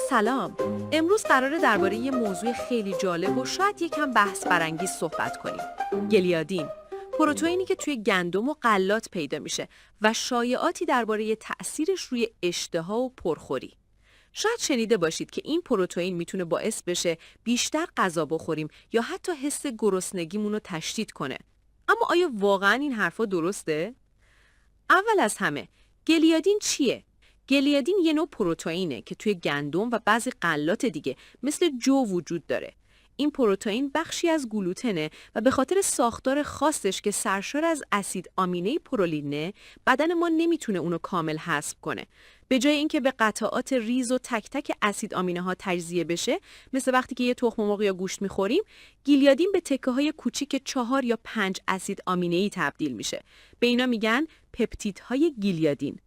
سلام. امروز قراره درباره یه موضوع خیلی جالب و شاید یکم بحث برانگیز صحبت کنیم. گلیادین، پروتئینی که توی گندم و غلات پیدا میشه و شایعاتی درباره تأثیرش روی اشتها و پرخوری. شاید شنیده باشید که این پروتئین میتونه باعث بشه بیشتر غذا بخوریم یا حتی حس گرسنگیمون رو تشدید کنه. اما آیا واقعاً این حرفا درسته؟ اول از همه، گلیادین چیه؟ گلیادین یه نوع پروتئینه که توی گندم و بعضی غلات دیگه مثل جو وجود داره. این پروتئین بخشی از گلوتنه و به خاطر ساختار خاصش که سرشار از اسید آمینه پرولینه، بدن ما نمیتونه اونو کامل هضم کنه. به جای اینکه به قطعات ریز و تک تک اسید آمینه ها تجزیه بشه، مثل وقتی که یه تخم مرغ یا گوشت میخوریم، گلیادین به تکه های کوچیک 4 یا 5 اسید آمینه ای تبدیل میشه. به اینا میگن پپتیدهای گلیادین.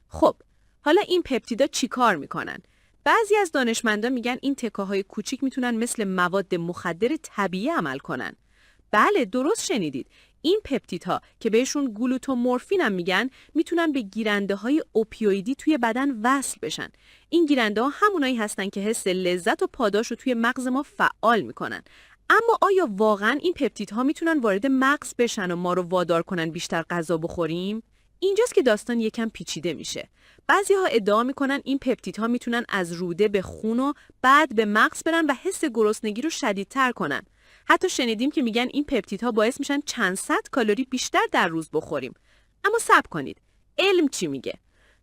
خب، حالا این پپتیدا چی کار میکنن؟ بعضی از دانشمندان میگن این تکه‌های کوچیک میتونن مثل مواد مخدر طبیعی عمل کنن. بله، درست شنیدید. این پپتیدها که بهشون گلوتامورفین هم میگن، میتونن به گیرنده‌های اوپیویدی توی بدن وصل بشن. این گیرنده‌ها همونایی هستن که حس لذت و پاداش رو توی مغز ما فعال میکنن. اما آیا واقعاً این پپتیدها میتونن وارد مغز بشن و ما رو وادار کنن بیشتر غذا بخوریم؟ اینجاست که داستان یکم پیچیده میشه. بعضی‌ها ادعا میکنن این پپتیدها میتونن از روده به خون و بعد به مغز برن و حس گرسنگی رو شدیدتر کنن. حتی شنیدیم که میگن این پپتیدها باعث میشن چند صد کالری بیشتر در روز بخوریم. اما صبر کنید. علم چی میگه؟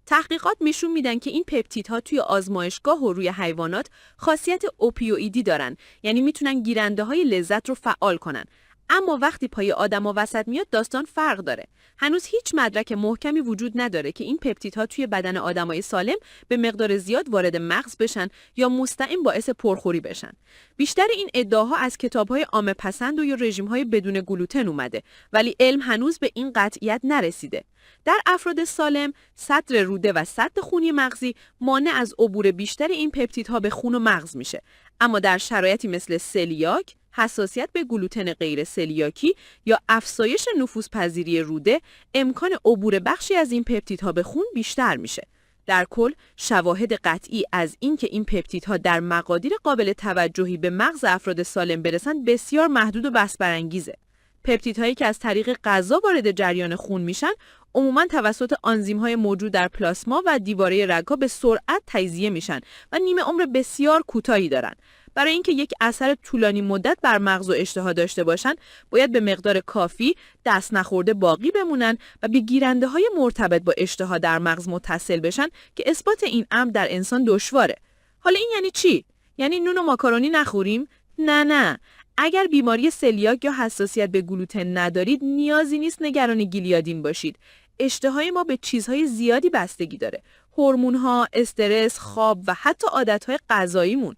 تحقیقات نشون میدن که این پپتیدها توی آزمایشگاه و روی حیوانات خاصیت اوپیویدی دارن، یعنی میتونن گیرنده‌های لذت رو فعال کنن. اما وقتی پای آدما وسط میاد داستان فرق داره. هنوز هیچ مدرک محکمی وجود نداره که این پپتیدها توی بدن آدمای سالم به مقدار زیاد وارد مغز بشن یا مستقیم باعث پرخوری بشن. بیشتر این ادعاها از کتاب‌های عامه‌پسند و یا رژیم‌های بدون گلوتن اومده، ولی علم هنوز به این قطعیت نرسیده. در افراد سالم، سطر روده و سد خونی مغزی مانع از عبور بیشتر این پپتیدها به خون و مغز میشه. اما در شرایطی مثل سلیاک، حساسیت به گلوتن غیر سلیاکی یا افزایش نفوذپذیری روده، امکان عبور بخشی از این پپتیدها به خون بیشتر میشه. در کل، شواهد قطعی از این که این پپتیدها در مقادیر قابل توجهی به مغز افراد سالم برسن بسیار محدود و بحث برانگیزه. پپتیدهایی که از طریق غذا وارد جریان خون میشن، عموماً توسط آنزیم‌های موجود در پلاسما و دیواره رگ‌ها به سرعت تجزیه میشن و نیمه عمر بسیار کوتاهی دارن. برای اینکه یک اثر طولانی مدت بر مغز و اشتها داشته باشن، باید به مقدار کافی دست نخورده باقی بمونن و به گیرنده‌های مرتبط با اشتها در مغز متصل بشن که اثبات این امر در انسان دشواره. حالا این یعنی چی؟ یعنی نون و ماکارونی نخوریم؟ نه. اگر بیماری سلیاک یا حساسیت به گلوتن ندارید، نیازی نیست نگران گلیادین باشید. اشتهای ما به چیزهای زیادی بستگی داره. هورمون‌ها، استرس، خواب و حتی عادت‌های غذاییمون.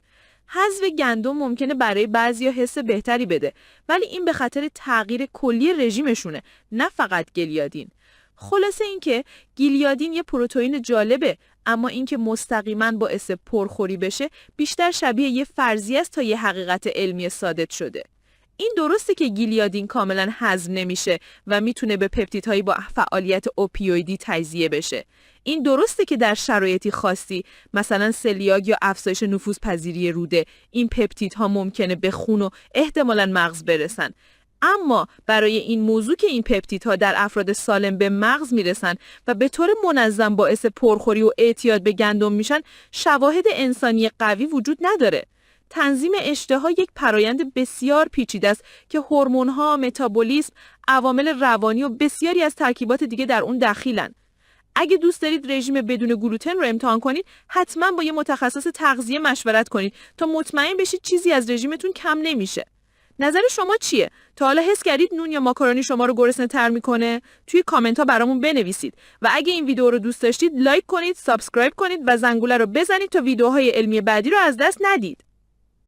حذف گندم ممکنه برای بعضیا حس بهتری بده، ولی این به خاطر تغییر کلی رژیمشونه، نه فقط گلیادین. خلاصه اینکه گلیادین یه پروتئین جالبه، اما اینکه مستقیما باعث پرخوری بشه بیشتر شبیه یه فرضیه است تا یه حقیقت علمی ثابت شده. این درسته که گلیادین کاملا هضم نمیشه و میتونه به پپتیدهایی با فعالیت اوپیویدی تجزیه بشه. این درسته که در شرایطی خاصی، مثلا سلیاک یا افزایش نفوذپذیری روده، این پپتیدها ممکنه به خون و احتمالاً مغز برسن. اما برای این موضوع که این پپتیدها در افراد سالم به مغز میرسن و به طور منظم باعث پرخوری و اعتیاد به گندم میشن، شواهد انسانی قوی وجود نداره. تنظیم اشتها یک فرایند بسیار پیچیده است که هورمون‌ها، متابولیسم، عوامل روانی و بسیاری از ترکیبات دیگه در اون دخیلن. اگه دوست دارید رژیم بدون گلوتن رو امتحان کنید، حتما با یه متخصص تغذیه مشورت کنید تا مطمئن بشید چیزی از رژیمتون کم نمیشه. نظر شما چیه؟ تا حالا حس کردید نون یا ماکارونی شما رو گرسنه‌تر میکنه؟ توی کامنت ها برامون بنویسید و اگه این ویدیو رو دوست داشتید لایک کنید، سابسکرایب کنید و زنگوله رو بزنید تا ویدیوهای علمی بعدی رو از دست ندید.